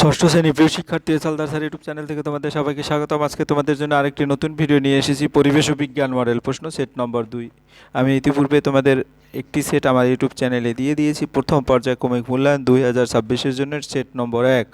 ষষ্ঠ শ্রেণীর প্রিয় শিক্ষার্থী হালদার স্যার ইউটিউব চ্যানেল থেকে তোমাদের সবাইকে স্বাগতম। আজকে তোমাদের জন্য আরেকটি নতুন ভিডিও নিয়ে এসেছি, পরিবেশ ও বিজ্ঞান মডেল প্রশ্ন সেট নম্বর 2। আমি ইতিপূর্বে তোমাদের একটি সেট আমার ইউটিউব চ্যানেলে দিয়ে দিয়েছি। প্রথম পর্যায়ক্রমিক মূল্যায়ন 2026-এর জন্য সেট নম্বর 1,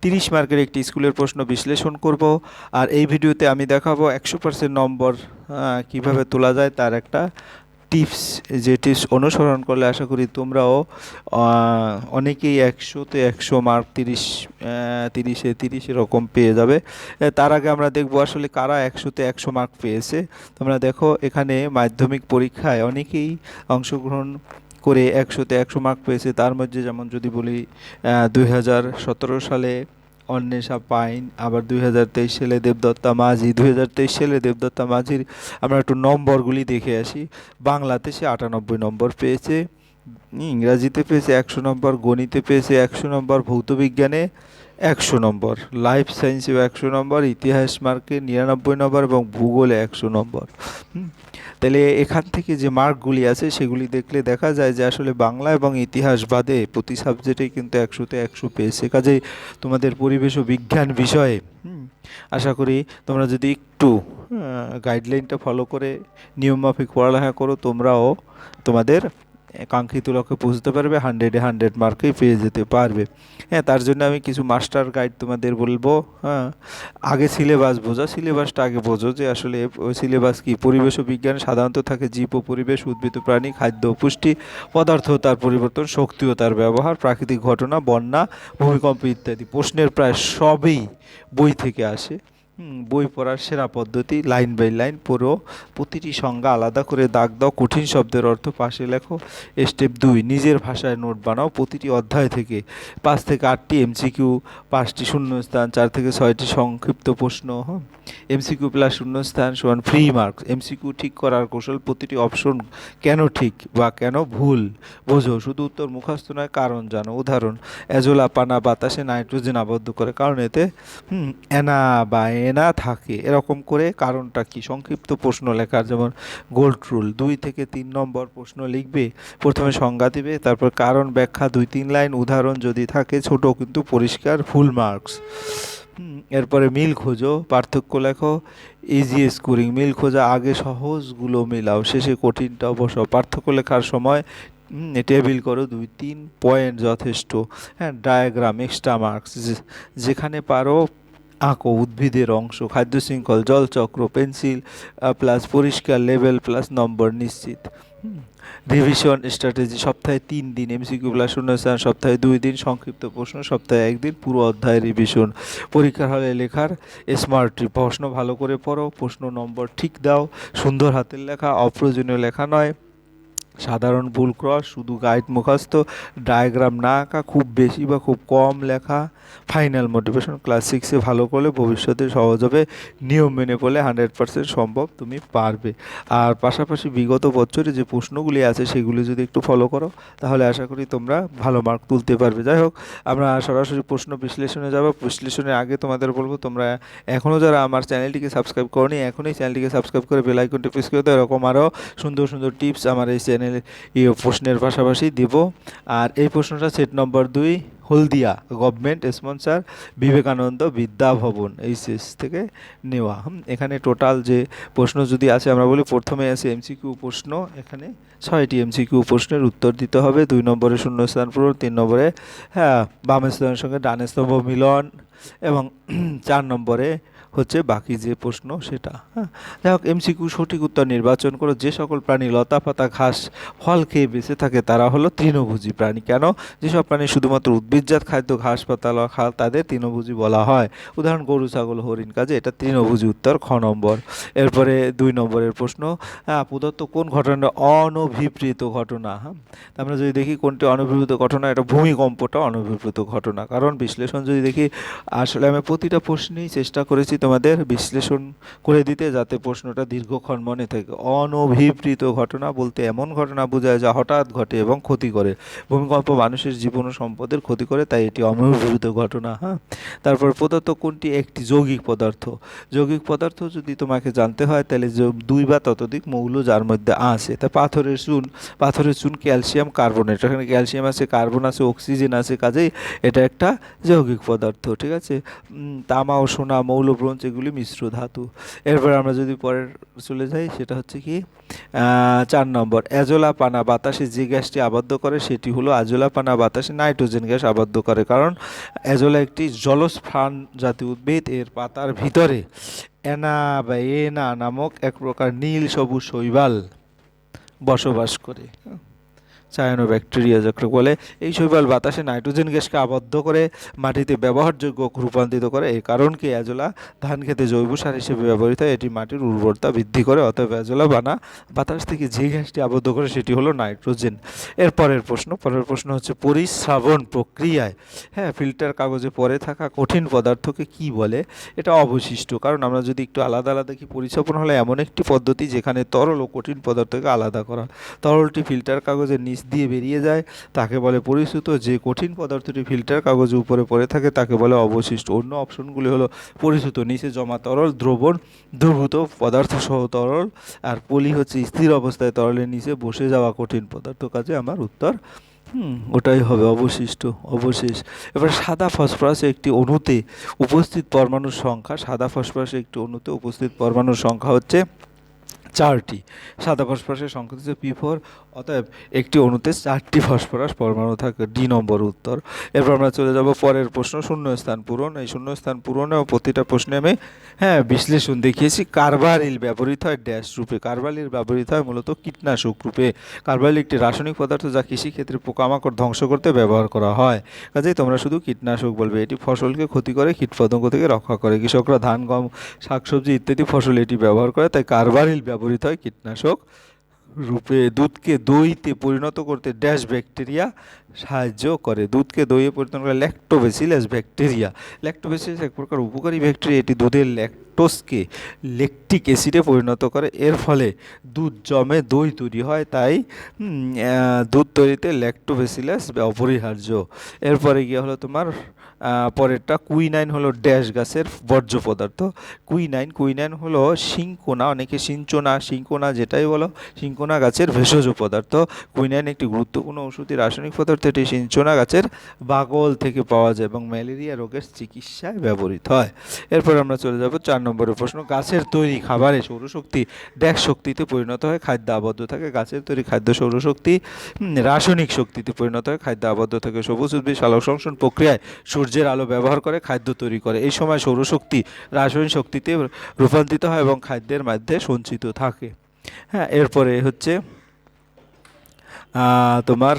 30 মার্কের একটি স্কুলের প্রশ্ন বিশ্লেষণ করব। আর এই ভিডিওতে আমি দেখাবো 100% নম্বর কীভাবে তোলা যায় তার একটা টিপস, যে টিপস অনুসরণ করলে আশা করি তোমরাও অনেকেই 100-তে 100 মার্ক, 30-এ 30 এরকম পেয়ে যাবে। তার আগে আমরা দেখব আসলে কারা 100-তে 100 মার্ক পেয়েছে। তোমরা দেখো এখানে মাধ্যমিক পরীক্ষায় অনেকেই অংশগ্রহণ করে 100-তে 100 মার্ক পেয়েছে। তার মধ্যে যেমন যদি বলি 2017 সালে অন্বেষা পাইন, আবার 2023 সালে দেবদত্তা মাঝি। 2023 সালে দেবদত্তা মাঝির আমরা একটু নম্বরগুলি দেখে আসি। বাংলাতে সে 98 নম্বর পেয়েছে, ইংরাজিতে পেয়েছে 100 নম্বর, গণিতে পেয়েছে 100 নম্বর, ভৌতবিজ্ঞানে 100 নম্বর, লাইফ সায়েন্সেও 100 নম্বর, ইতিহাস মার্কে 99 নম্বর এবং ভূগোলে 100 নম্বর। তাহলে এখান থেকে যে মার্কগুলি আছে সেগুলি দেখলে দেখা যায় যে আসলে বাংলা এবং ইতিহাস বাদে প্রতি সাবজেক্টেই কিন্তু 100-তে 100 পেয়েছে। কাজেই তোমাদের পরিবেশ ও বিজ্ঞান বিষয়ে আশা করি তোমরা যদি একটু গাইডলাইনটা ফলো করে নিয়মমাফিক পড়ালেখা করো, তোমরাও তোমাদের কাঙ্ক্ষিত লক্ষ্যে পৌঁছতে পারবে, 100-এ 100 মার্কেই পেয়ে যেতে পারবে। হ্যাঁ, তার জন্য আমি কিছু মাস্টার গাইড তোমাদের বলবো। আগে সিলেবাস বোঝা, সিলেবাসটা আগে বোঝো যে আসলে ওই সিলেবাস কি। পরিবেশ ও বিজ্ঞান সাধারণত থাকে জীব ও পরিবেশ, উদ্ভিদ ও প্রাণী, খাদ্য ও পুষ্টি, পদার্থ ও তার পরিবর্তন, শক্তি ও তার ব্যবহার, প্রাকৃতিক ঘটনা, বন্যা, ভূমিকম্প ইত্যাদি। প্রশ্নের প্রায় সবই বই থেকে আসে। বই পড়ার সেরা পদ্ধতি লাইন বাই লাইন পড়ো, প্রতিটি সংজ্ঞা আলাদা করে দাগ দাও, কঠিন শব্দের অর্থ পাশে লেখো। স্টেপ 2, নিজের ভাষায় নোট বানাও। প্রতিটি অধ্যায় থেকে 5 থেকে 8টি এমসিকিউ, 5টি শূন্যস্থান, 4 থেকে 6টি সংক্ষিপ্ত প্রশ্ন। এমসিকিউ প্লাস শূন্যস্থান সমান ফ্রি মার্কস। এমসিকিউ ঠিক করার কৌশল, প্রতিটি অপশন কেন ঠিক বা কেন ভুল বোঝো, শুধু উত্তর মুখস্থ নয়, কারণ জানো। উদাহরণ, অ্যাজোলা পানা বাতাসে নাইট্রোজেন আবদ্ধ করে, কারণ এতে এনা বা এনা থাকে, এরকম করে কারণটা কি। সংক্ষিপ্ত প্রশ্ন লেখার যেমন গোল্ড রুল, 2 থেকে 3 নম্বর প্রশ্ন লিখবে। প্রথমে সংজ্ঞা দিবে, তারপর কারণ ব্যাখ্যা 2-3 লাইন, উদাহরণ যদি থাকে ছোট কিন্তু পরিষ্কার, ফুল মার্কস। এরপরে মিল খোঁজো, পার্থক্য লেখো। ইজি স্কোরিং, মিল খোঁজা, আগে সহজগুলো মেলাও, শেষে কঠিনটা বসাও। পার্থক্য লেখার সময় টেবিল করো, 2-3 পয়েন্ট যথেষ্ট। হ্যাঁ, ডায়াগ্রাম এক্সট্রা মার্কস, যেখানে পারো আঁকো। উদ্ভিদের অংশ, খাদ্য শৃঙ্খল, জলচক্র, পেন্সিল প্লাস পরিষ্কার, লেভেল প্লাস নম্বর নিশ্চিত। রিভিশন স্ট্র্যাটেজি, সপ্তাহে 3 দিন এমসিকিউ প্লাস শূন্যস্থান, সপ্তাহে 2 দিন সংক্ষিপ্ত প্রশ্ন, সপ্তাহে 1 দিন পুরো অধ্যায় রিভিশন। পরীক্ষার হলে লেখার স্মার্ট ট্রিক, প্রশ্ন ভালো করে পড়ো, প্রশ্ন নম্বর ঠিক দাও, সুন্দর হাতের লেখা, অপ্রয়োজনীয় লেখা নয়, সাধারণ ভুল ক্রস, শুধু গাইড মুখস্থ, ডায়াগ্রাম না আঁকা, খুব বেশি বা খুব কম লেখা। ফাইনাল মোটিভেশন, ক্লাস 6-এ ভালো করলে ভবিষ্যতে সহজ হবে, নিয়ম মেনে পড়লে 100% সম্ভব, তুমি পারবে। আর পাশাপাশি বিগত বছরে যে প্রশ্নগুলি আছে সেগুলি যদি একটু ফলো করো তাহলে আশা করি তোমরা ভালো মার্ক তুলতে পারবে। যাই হোক, আমরা সরাসরি প্রশ্ন বিশ্লেষণে যাব। বিশ্লেষণের আগে তোমাদের বলবো, তোমরা এখনও যারা আমার চ্যানেলটিকে সাবস্ক্রাইব করোনি, এখনই চ্যানেলটিকে সাবস্ক্রাইব করে বেল আইকনটি প্রেস করে দাও। এরকম আরও সুন্দর সুন্দর টিপস আমার এই চ্যানেলে প্রশ্নের পাশাপাশি দিব। আর এই প্রশ্নটা সেট নম্বর 2, হলদিয়া গভর্নমেন্ট স্পন্সর বিবেকানন্দ বিদ্যা ভবন এইচএস থেকে নেওয়া। এখানে টোটাল যে প্রশ্ন যদি আছে আমরা বলি, প্রথমে আছে এমসিকিউ প্রশ্ন, এখানে 6টি এমসিকিউ প্রশ্নের উত্তর দিতে হবে। 2 নম্বরে শূন্যস্থান পূরণ, 3 নম্বরে বাম স্তম্ভের সঙ্গে ডান স্তম্ভ মিলন, এবং 4 নম্বরে হচ্ছে বাকি যে প্রশ্ন সেটা। যাই হোক, এমসিকিউ সঠিক উত্তর নির্বাচন করো। যে সকল প্রাণী লতা পাতা ঘাস ফল খেয়ে বেঁচে থাকে তারা হলো তৃণভোজী প্রাণী। কেন? যেসব প্রাণী শুধুমাত্র উদ্ভিদজাত খাদ্য ঘাস পাতা খায় তাদের তৃণভোজী বলা হয়। উদাহরণ, গরু ছাগল হরিণ, কাজে এটা তৃণভোজী উত্তর, খ নম্বর। এরপরে 2 নম্বরের প্রশ্ন, প্রদত্ত কোন ঘটনা অনভিপ্রেত ঘটনা। আমরা যদি দেখি কোনটি অনভিপ্রেত ঘটনা, এটা ভূমিকম্পটা অনভিপ্রেত ঘটনা। কারণ বিশ্লেষণ যদি দেখি, আসলে আমি প্রতিটা প্রশ্নেই চেষ্টা করেছি তোমাদের বিশ্লেষণ করে দিতে, যাতে প্রশ্নটা দীর্ঘক্ষণ মনে থাকে। অনভিপ্রেত ঘটনা বলতে এমন ঘটনা বোঝায় যা হঠাৎ ঘটে এবং ক্ষতি করে। ভূমিকম্প মানুষের জীবন ও সম্পদের ক্ষতি করে, তাই এটি অনভিপ্রেত ঘটনা। হ্যাঁ, তারপর পদার্থ কোনটি একটি যৌগিক পদার্থ? যৌগিক পদার্থ যদি তোমাকে জানতে হয় তাহলে দুই বা ততোধিক মৌল যার মধ্যে আছে। তা পাথরের চুন ক্যালসিয়াম কার্বনেট, এখানে ক্যালসিয়াম আছে, কার্বন আছে, অক্সিজেন আছে, কাজেই এটা একটা যৌগিক পদার্থ। ঠিক আছে। তামা ও সোনা, মৌল, ব্রোঞ্জ এগুলি মিশ্র ধাতু। এরপর আমরা যদি পরের চলে যাই, সেটা হচ্ছে কি 4 নম্বর, অ্যাজোলাপানা বাতাসে যে গ্যাসটি আবদ্ধ করে সেটি হলো অ্যাজোলাপানা বাতাসে নাইট্রোজেন গ্যাস আবদ্ধ করে, কারণ অ্যাজোলা একটি জলজ ফার্ন জাতীয় উদ্ভিদ। এর পাতার ভিতরে এনা নামক এক প্রকার নীল সবুজ শৈবাল বসবাস করে, সায়ানোব্যাকটেরিয়া যাকে বলে। এই শৈবাল বাতাসে নাইট্রোজেন গ্যাসকে আবদ্ধ করে মাটিতে ব্যবহারযোগ্য রূপান্তরিত করে। এই কারণকে অ্যাজোলা ধান খেতে জৈব সার হিসেবে ব্যবহৃত হয়। এটি মাটির উর্বরতা বৃদ্ধি করে। অতএব অ্যাজোলা বাতাস থেকে যে গ্যাসটি আবদ্ধ করে সেটি হলো নাইট্রোজেন। পরের প্রশ্ন হচ্ছে পরিস্রাবণ প্রক্রিয়ায় ফিল্টার কাগজে পড়ে থাকা কঠিন পদার্থকে কি বলে? এটা অবশিষ্ট। কারণ আমরা যদি একটু আলাদা দেখি, পরিস্রাবণ হলো এমন একটি পদ্ধতি যেখানে তরল ও কঠিন পদার্থকে আলাদা করা। তরলটি ফিল্টার কাগজের নিচ দিয়ে বেরিয়ে যায়, তাকে বলে পরিস্রুত। যে কঠিন পদার্থটি ফিল্টার কাগজের উপরে পড়ে থাকে তাকে বলে অবশিষ্ট। অন্য অপশনগুলি হলো পরিস্রুত, নিচে জমা তরল, দ্রবণ, দ্রবীভূত পদার্থ সহ তরল, আর পলি হচ্ছে স্থির অবস্থায় তরলের নিচে বসে যাওয়া কঠিন পদার্থ। কাজে আমার উত্তর ওটাই হবে অবশিষ্ট, অবশেষ। এবার সাদা ফসফরাসে একটি অণুতে উপস্থিত পরমাণুর সংখ্যা হচ্ছে 4টি। সাদা ফসফরাসের সংখ্যা হচ্ছে P4, অতএব একটি অণুতে 4টি ফসফরাস পরমাণু থাকে, ডি নম্বর উত্তর। এরপর আমরা চলে যাব পরের প্রশ্ন, শূন্যস্থান পূরণ। এই শূন্যস্থান পূরণে ও প্রতিটা প্রশ্নে আমি বিশ্লেষণ দেখিয়েছি। কার্বারিল ব্যবহৃত হয় ড্যাশ রূপে? কার্বারিল ব্যবহৃত হয় মূলত কীটনাশক রূপে। কার্বারিল একটি রাসায়নিক পদার্থ যা কৃষিক্ষেত্রে পোকামাকড় ধ্বংস করতে ব্যবহার করা হয়, কাজেই তোমরা শুধু কীটনাশক বলবে। এটি ফসলকে ক্ষতি করে, কীটপতঙ্গ থেকে রক্ষা করে। কৃষকরা ধান, গম, শাকসবজি ইত্যাদি ফসল এটি ব্যবহার করে, তাই কার্বারিল ব্যবহৃত হয় কীটনাশক রূপে। দুধকে দইতে পরিণত করতে ড্যাশ ব্যাকটেরিয়া সাহায্য করে? দুধকে দইয়ে পরিণত করে ল্যাক্টোব্যাসিলাস ব্যাকটেরিয়া। ল্যাক্টোব্যাসিলাস এক প্রকার উপকারী ব্যাকটেরিয়া। এটি দুধের ল্যাকটোজকে ল্যাকটিক অ্যাসিডে পরিণত করে। এর ফলে দুধ জমে দই তৈরি হয়, তাই দুধ তৈরিতে ল্যাক্টোব্যাসিলাস অপরিহার্য। এরপরে গিয়ে হলো তোমার পরেরটা, কুইনাইন হলো ড্যাশ গাছের বর্জ্য পদার্থ? কুইনাইন হলো সিঙ্কোনা, অনেকে সিঙ্কোনা যেটাই বলো, সিঙ্কোনা গাছের ভেষজ পদার্থ। কুইনাইন একটি গুরুত্বপূর্ণ ঔষধি রাসায়নিক পদার্থ। এটি সিঙ্কোনা গাছের বাকল থেকে পাওয়া যায় এবং ম্যালেরিয়া রোগের চিকিৎসায় ব্যবহৃত হয়। এরপর আমরা চলে যাব 4 নম্বরের প্রশ্ন, গাছের তৈরি খাবারে সৌরশক্তি ড্যাশ শক্তিতে পরিণত হয়? খাদ্য আবদ্ধ থাকে। গাছের তৈরি খাদ্য সৌরশক্তি রাসায়নিক শক্তিতে পরিণত হয়, খাদ্য আবদ্ধ থাকে। সবুজ উদ্ভিদ সালোক সংশ্লেষণ প্রক্রিয়ায় সূর্যের আলো ব্যবহার করে খাদ্য তৈরি করে। এই সময় সৌরশক্তি রাসায়নিক শক্তিতে রূপান্তরিত হয় এবং খাদ্যের মধ্যে সঞ্চিত থাকে। এরপরে হচ্ছে তোমার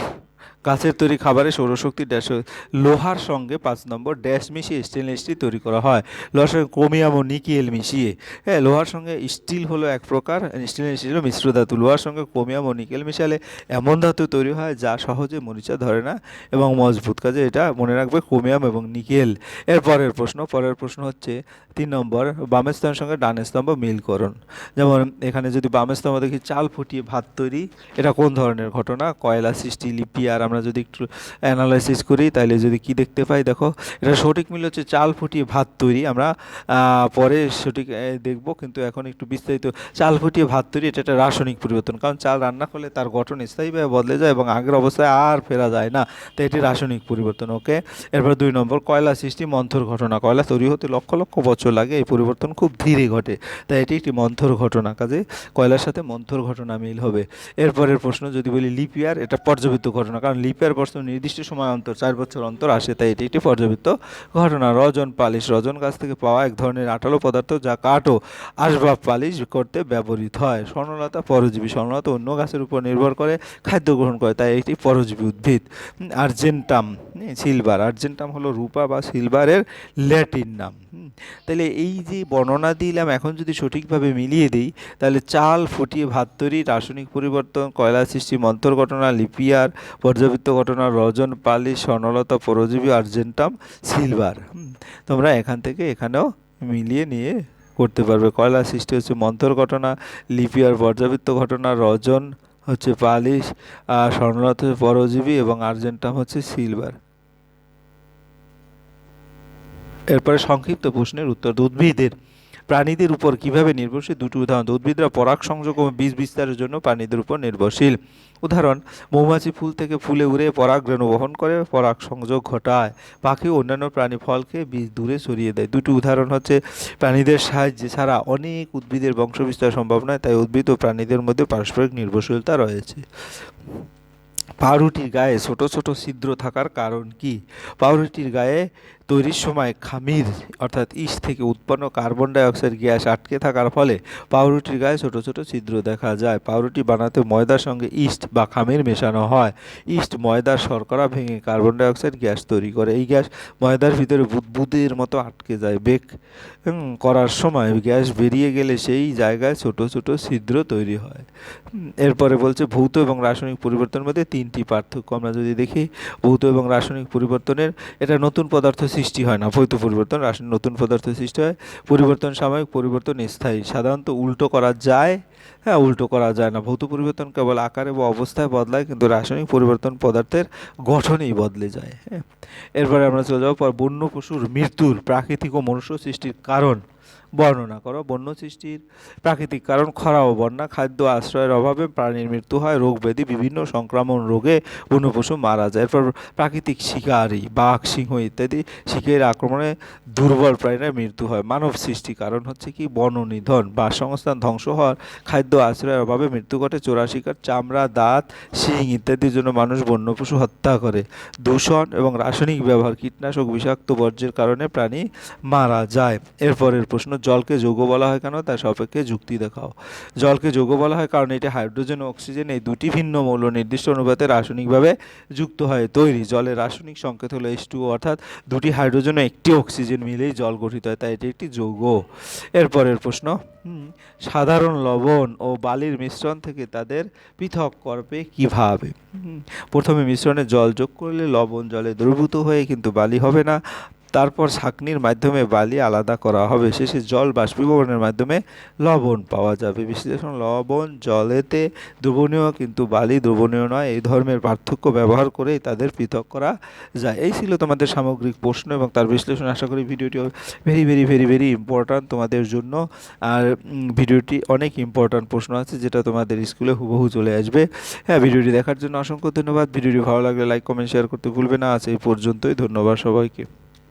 গাছের তৈরি খাবারে সৌরশক্তি ড্যাশ লোহার সঙ্গে 5 নম্বর ড্যাশ মিশিয়ে স্টেনলেস স্টিল তৈরি করা হয়? লোহার সঙ্গে ক্রোমিয়াম ও নিকেল মিশিয়ে। লোহার সঙ্গে স্টিল হলো এক প্রকার, স্টেনলেস স্টিল হলো মিশ্র ধাতু। লোহার সঙ্গে ক্রোমিয়াম ও নিকেল মিশালে এমন ধাতু তৈরি হয় যা সহজে মরিচা ধরে না এবং মজবুত। কাজে এটা মনে রাখবে, ক্রোমিয়াম এবং নিকেল। পরের প্রশ্ন হচ্ছে 3 নম্বর, বামের স্তম্ভের সঙ্গে ডানের স্তম্ভ মিলকরণ। যেমন এখানে যদি বামের স্তম্ভ দেখি, চাল ফুটিয়ে ভাত তৈরি, এটা কোন ধরনের ঘটনা? কয়লা সৃষ্টি, লিপিয়ার। আমরা যদি একটু অ্যানালাইসিস করি তাহলে যদি কি দেখতে পাই, দেখো এটা সঠিক মিল হচ্ছে চাল ফুটিয়ে ভাত তৈরি। আমরা পরে সঠিক দেখব, কিন্তু এখন একটু বিস্তারিত। চাল ফুটিয়ে ভাত তৈরি এটা একটা রাসায়নিক পরিবর্তন, কারণ চাল রান্না করলে তার গঠন স্থায়ীভাবে বদলে যায় এবং আগের অবস্থায় আর ফেরা যায় না, তাই এটি রাসায়নিক পরিবর্তন। ওকে। এরপর 2 নম্বর, কয়লা সৃষ্টি মন্থর ঘটনা। কয়লা তৈরি হতে লক্ষ লক্ষ বছর লাগে, এই পরিবর্তন খুব ধীরে ঘটে, তাই এটি একটি মন্থর ঘটনা। কাজে কয়লার সাথে মন্থর ঘটনা মিল হবে। এরপরের প্রশ্ন যদি বলি লিপিয়ার, এটা পর্যবৃত্ত ঘটনা, কারণ লিপিয়ার প্রশ্ন নির্দিষ্ট সময় অন্তর 4 বছর অন্তর আসে, তাই এটি একটি পর্যবৃত্ত ঘটনা। রজন পালিশ, রজন গাছ থেকে পাওয়া এক ধরনের আঠালো পদার্থ যা কাঠ ও আসবাব পালিশ করতে ব্যবহৃত হয়। স্বর্ণলতা পরজীবী, স্বর্ণলতা অন্য গাছের উপর নির্ভর করে খাদ্য গ্রহণ করে, তাই এটি পরজীবী উদ্ভিদ। আর্জেন্টাম সিলভার, আর্জেন্টাম হলো রূপা বা সিলভারের ল্যাটিন নাম। তাহলে এই যে বর্ণনা দিলাম, এখন যদি সঠিকভাবে মিলিয়ে দিই তাহলে চাল ফুটিয়ে ভাত তৈরি, রাসায়নিক পরিবর্তন, কয়লা সৃষ্টি, মন্থর ঘটনা, লিপিয়ার, পর্যবৃত্ত ঘটনা, রজন পালিশ, স্বর্ণলতা পরজীবী, আর্জেন্টাম সিলভার। তোমরা এখান থেকে এখানেও মিলিয়ে নিয়ে করতে পারবে। কয়লা সৃষ্টি হচ্ছে মন্থর ঘটনা, লিপিয়ার পর্যাবৃত্ত ঘটনা, রজন হচ্ছে পালিশ, আর স্বর্ণরত্ন হচ্ছে পরজীবী এবং আর্জেন্টাম হচ্ছে সিলভার। এরপরে সংক্ষিপ্ত প্রশ্নের উত্তর। উদ্ভিদের প্রাণীদের উপর কিভাবে নির্ভরশীল, দুটি উদাহরণ। উদ্ভিদরা পরাগ সংযোগ ও বীজ বিস্তারের জন্য প্রাণীদের উপর নির্ভরশীল। উদাহরণ, মৌমাছি ফুল থেকে ফুলে উড়ে পরাগরেণু বহন করে পরাগ সংযোগ ঘটায়। পাখি ও অন্যান্য প্রাণী ফল খেয়ে বীজ দূরে ছড়িয়ে দেয়। দুটি উদাহরণ হচ্ছে, প্রাণীদের সাহায্যে ছাড়া অনেক উদ্ভিদের বংশবিস্তার সম্ভব নয়, তাই উদ্ভিদ ও প্রাণীদের মধ্যে পারস্পরিক নির্ভরশীলতা রয়েছে। পাউরুটির গায়ে ছোট ছোট ছিদ্র থাকার কারণ কি? পাউরুটির গায়ে তৈরির সময় খামির অর্থাৎ ইস্ট থেকে উৎপন্ন কার্বন ডাই অক্সাইড গ্যাস আটকে থাকার ফলে পাউরুটির গায়ে ছোট ছোট ছিদ্র দেখা যায়। পাউরুটি বানাতে ময়দার সঙ্গে ইস্ট বা খামির মেশানো হয়। ইস্ট ময়দার শর্করা ভেঙে কার্বন ডাই অক্সাইড গ্যাস তৈরি করে। এই গ্যাস ময়দার ভিতরে বুদবুদের মতো আটকে যায়। বেক করার সময় গ্যাস বেরিয়ে গেলে সেই জায়গায় ছোট ছোট ছিদ্র তৈরি হয়। এরপরে বলছে ভৌত এবং রাসায়নিক পরিবর্তনের মধ্যে তিনটি পার্থক্য। আমরা যদি দেখি, ভৌত এবং রাসায়নিক পরিবর্তনের, এটা নতুন পদার্থ সৃষ্টি হয় না। ভৌত পরিবর্তন, রাসায়নিক নতুন পদার্থ সৃষ্টি হয়। পরিবর্তন সাময়িক, পরিবর্তন স্থায়ী। সাধারণত উল্টো করা যায়, হ্যাঁ উল্টো করা যায় না। ভৌত পরিবর্তন কেবল আকারে বা অবস্থায় বদলায়, কিন্তু রাসায়নিক পরিবর্তন পদার্থের গঠনেই বদলে যায়। হ্যাঁ, এরপরে আমরা চলে যাবো বন্য পশুর মৃত্যুর প্রাকৃতিক ও মনুষ্য সৃষ্টির কারণ বর্ণনা করো। বন্য সৃষ্টির প্রাকৃতিক কারণ খরা ও বন্যা, খাদ্য আশ্রয়ের অভাবে প্রাণীর মৃত্যু হয়, রোগ ব্যাধি, বিভিন্ন সংক্রামক রোগে বন্য পশু মারা যায়। এরপর প্রাকৃতিক শিকারী, বাঘ, সিংহ ইত্যাদি শিকারীর আক্রমণে দুর্বল প্রাণীর মৃত্যু হয়। মানব সৃষ্টি কারণ হচ্ছে কি? বননিধন, বাসস্থান ধ্বংস হওয়ার, খাদ্য আশ্রয়ের অভাবে মৃত্যু ঘটে, চোরা শিকার, চামড়া, দাঁত, শিং ইত্যাদির জন্য মানুষ বন্য পশু হত্যা করে। দূষণ এবং রাসায়নিক ব্যবহার, কীটনাশক, বিষাক্ত বর্জ্যের কারণে প্রাণী মারা যায়। এরপরের প্রশ্ন, জলকে যৌগ বলা হয় কেন? তার সাপেক্ষে যুক্তি দেখাও। জলকে যৌগ বলা হয় কারণ এটি হাইড্রোজেন ও অক্সিজেন এই দুটি ভিন্ন মৌল নির্দিষ্ট অনুপাতে রাসায়নিকভাবে যুক্ত হয় তৈরি। জলের রাসায়নিক সংকেত হলো H2O, অর্থাৎ দুটি হাইড্রোজেন ও একটি অক্সিজেন মিলেই জল গঠিত হয়, তাই এটি একটি যৌগ। এরপরের প্রশ্ন, সাধারণ লবণ ও বালির মিশ্রণ থেকে তাদের পৃথক করবে কিভাবে? প্রথমে মিশ্রণে জল যোগ করলে লবণ জলে দ্রবীভূত হয়ে কিন্তু বালি হবে না। তারপর ছাঁকনির মাধ্যমে বালি আলাদা করা হবে। শেষে জল বাষ্পীভবনের মাধ্যমে লবণ পাওয়া যাবে। বিশ্লেষণ, লবণ জলেতে দ্রবণীয় কিন্তু বালি দ্রবণীয় নয়। এই ধর্মের পার্থক্য ব্যবহার করেই তাদের পৃথক করা যায়। এই ছিল তোমাদের সামগ্রিক প্রশ্ন এবং তার বিশ্লেষণ। আশা করি ভিডিওটি very very very very important তোমাদের জন্য। আর ভিডিওটি অনেক ইম্পর্ট্যান্ট প্রশ্ন আছে যেটা তোমাদের স্কুলে হুবহু চলে আসবে। হ্যাঁ, ভিডিওটি দেখার জন্য অসংখ্য ধন্যবাদ। ভিডিওটি ভালো লাগলে লাইক, কমেন্ট, শেয়ার করতে ভুলবে না। আজ এই পর্যন্তই। ধন্যবাদ সবাইকে।